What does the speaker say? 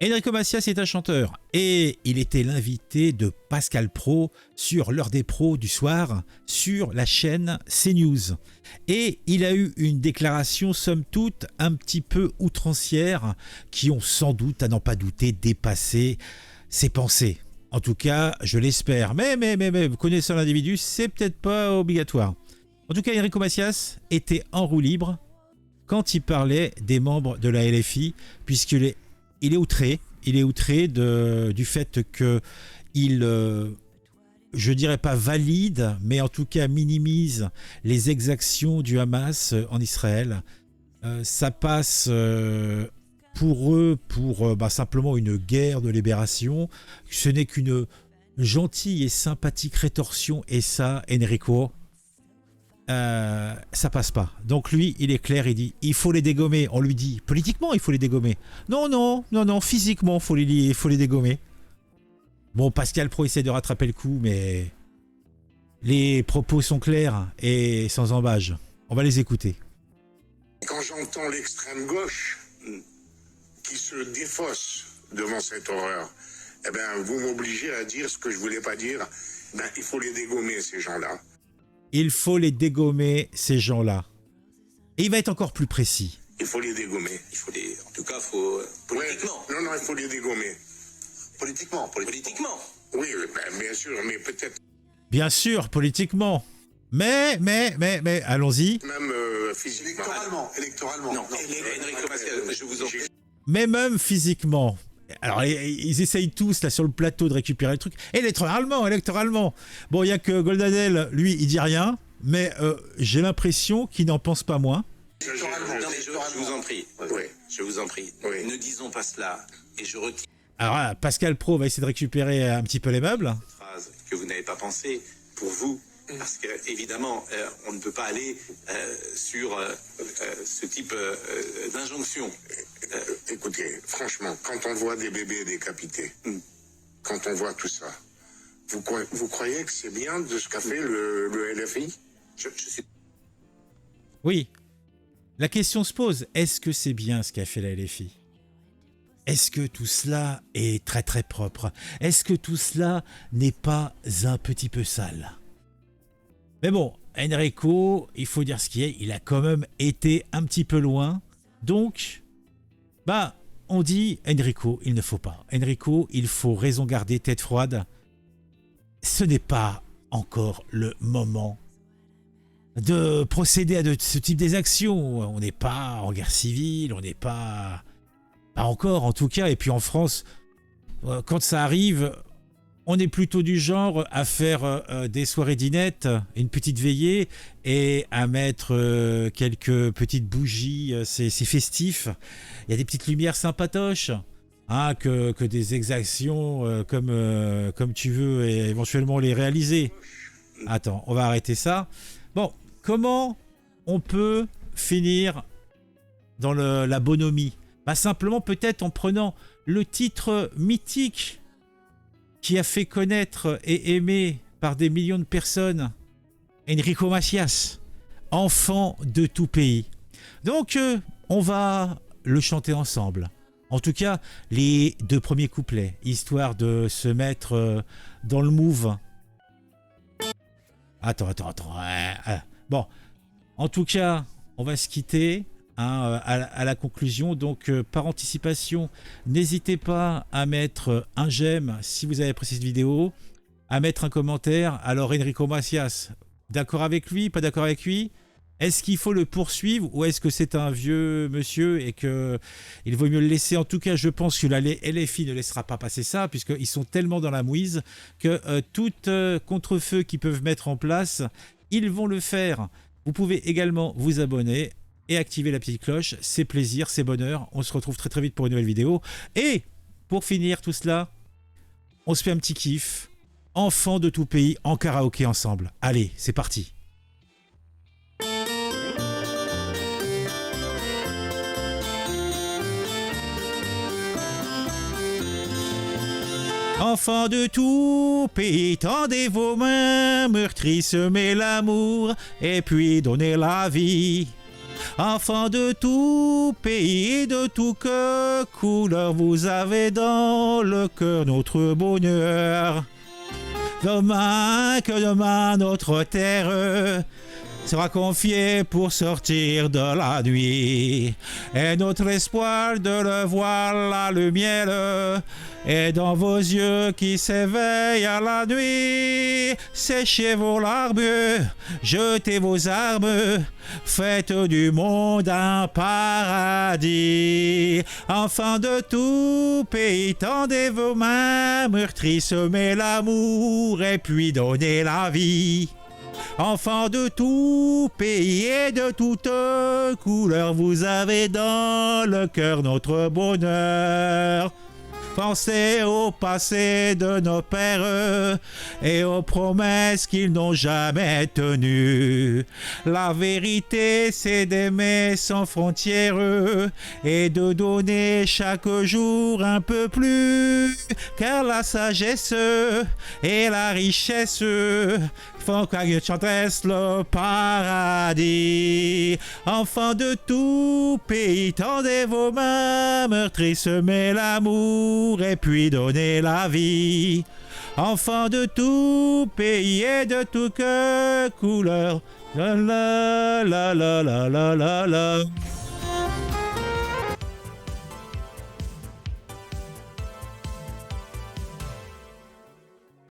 Enrico Macias est un chanteur et il était l'invité de Pascal Praud sur l'heure des pros du soir sur la chaîne CNews. Et il a eu une déclaration somme toute un petit peu outrancière qui ont sans doute, à n'en pas douter, dépassé ses pensées. En tout cas, je l'espère. Mais, connaissant l'individu, c'est peut-être pas obligatoire. En tout cas, Enrico Macias était en roue libre quand il parlait des membres de la LFI, puisqu'il est outré. Il est outré du fait qu'il, je dirais pas valide, mais en tout cas minimise les exactions du Hamas en Israël. Ça passe pour eux pour simplement une guerre de libération. Ce n'est qu'une gentille et sympathique rétorsion, et ça, Enrico, ça passe pas. Donc lui, il est clair, il dit il faut les dégommer. On lui dit politiquement il faut les dégommer. Non, physiquement il faut les dégommer. Bon, Pascal Praud essaie de rattraper le coup, mais les propos sont clairs et sans embâge. On va les écouter. Quand j'entends l'extrême gauche qui se défausse devant cette horreur, eh ben, vous m'obligez à dire ce que je voulais pas dire. Ben, il faut les dégommer, ces gens-là. Il faut les dégommer, ces gens-là. Et il va être encore plus précis. Il faut les dégommer. En tout cas, faut... Politiquement. Ouais, non, il faut les dégommer. Politiquement. Oui, ben, bien sûr, mais peut-être... Bien sûr, politiquement. Mais, allons-y. Même physiquement. Électoralement. Non, Enrico Macias, je vous en prie. Mais même physiquement. Alors, ils essayent tous, là, sur le plateau, de récupérer le truc. Électoralement. Bon, il n'y a que Goldanel, lui, il dit rien, mais j'ai l'impression qu'il n'en pense pas moins. Je vous en prie. Oui. Je vous en prie. Oui. Ne disons pas cela. Et je retire Alors là, Pascal Praud va essayer de récupérer un petit peu les meubles. cette phrase que vous n'avez pas pensée pour vous. Parce que, évidemment, on ne peut pas aller sur ce type d'injonction. Écoutez, franchement, quand on voit des bébés décapités, quand on voit tout ça, vous croyez que c'est bien de ce qu'a fait le LFI? Je suis... Oui. La question se pose, est-ce que c'est bien ce qu'a fait la LFI? Est-ce que tout cela est très très propre? Est-ce que tout cela n'est pas un petit peu sale? Mais bon, Enrico, il faut dire ce qui est, il a quand même été un petit peu loin. Donc, on dit Enrico, il ne faut pas. Enrico, il faut raison garder, tête froide. Ce n'est pas encore le moment de procéder à ce type d'exactions. On n'est pas en guerre civile, on n'est pas encore en tout cas. Et puis en France, quand ça arrive, on est plutôt du genre à faire des soirées dinettes, une petite veillée et à mettre quelques petites bougies, c'est festif. Il y a des petites lumières sympatoches, hein, que des exactions comme tu veux et éventuellement les réaliser. Attends, on va arrêter ça. Bon, comment on peut finir dans la bonhomie? Simplement peut-être en prenant le titre mythique qui a fait connaître et aimer par des millions de personnes, Enrico Macias, enfant de tout pays. Donc on va le chanter ensemble. En tout cas, les 2 premiers couplets, histoire de se mettre dans le move. Attends. Bon, en tout cas, on va se quitter à la conclusion. Donc, par anticipation, n'hésitez pas à mettre un j'aime si vous avez apprécié cette vidéo, à mettre un commentaire. Alors, Enrico Macias, d'accord avec lui, pas d'accord avec lui? Est-ce qu'il faut le poursuivre ou est-ce que c'est un vieux monsieur et qu'il vaut mieux le laisser? En tout cas, je pense que la LFI ne laissera pas passer ça puisqu'ils sont tellement dans la mouise que tout contre-feu qu'ils peuvent mettre en place, ils vont le faire. Vous pouvez également vous abonner et activer la petite cloche. C'est plaisir, c'est bonheur. On se retrouve très très vite pour une nouvelle vidéo. Et pour finir tout cela, on se fait un petit kiff. Enfants de tout pays en karaoké ensemble. Allez, c'est parti. Enfants de tout pays, tendez vos mains, meurtri, semez l'amour, et puis donnez la vie. Enfants de tout pays et de tout cœur, couleur, vous avez dans le cœur notre bonheur. Demain notre terre sera confiée pour sortir de la nuit. Et notre espoir de le voir la lumière est dans vos yeux qui s'éveillent à la nuit. Séchez vos larmes, jetez vos armes, faites du monde un paradis. Enfants de tout pays, tendez vos mains, meurtris, semez l'amour et puis donnez la vie. Enfants de tout pays et de toute couleur, vous avez dans le cœur notre bonheur. Pensez au passé de nos pères et aux promesses qu'ils n'ont jamais tenues. La vérité, c'est d'aimer sans frontières et de donner chaque jour un peu plus. Car la sagesse et la richesse font qu'une chantesse le paradis. Enfants de tout pays, tendez vos mains, meurtris, semez l'amour et puis donnez la vie. Enfants de tout pays et de tout cœur, couleur, la la la la la la la.